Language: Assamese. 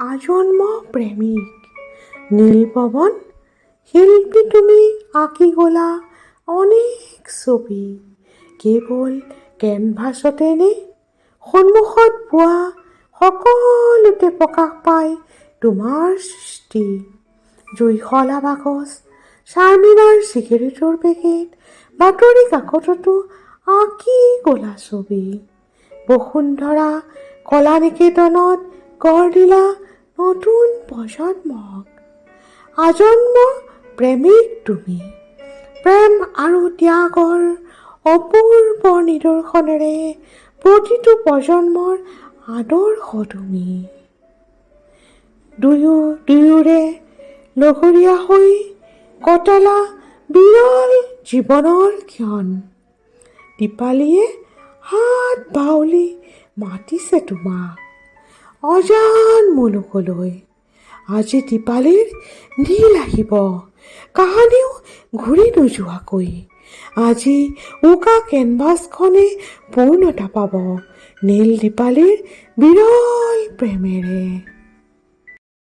আজন্ম প্ৰেমিক নীলপৱন শিল্পী তুমি আঁকি গলা অনেক ছবি কেৱল কেনভাছতে নে সন্মুখত পোৱা সকলোতে প্ৰকাশ পায় তোমাৰ সৃষ্টি জুইশলা বাকচ চাৰ্মিনাৰ চিগাৰেটৰ পেকেট বাতৰি কাকততো আঁকি গলা ছবি বসুন্ধৰা কলা নিকেতনত গঢ় দিলা নতুন প্ৰজন্মক আজন্ম প্ৰেমিক তুমি প্ৰেম আৰু ত্যাগৰ অপূৰ্ব নিদৰ্শনেৰে প্ৰতিটো প্ৰজন্মৰ আদৰ্শ তুমি দুয়োৰে লগৰীয়া হৈ কটালা বিৰল জীৱনৰ ক্ষণ দীপালীয়ে হাত বাউলি মাতিছে তোমাক অজান মুলুকলৈ আজি দীপালীৰ নীল আহিব কাহানিও ঘূৰি নোযোৱাকৈ আজি উকা কেনভাছখনে পূৰ্ণতা পাব নীল দীপালীৰ বিৰল প্ৰেমেৰে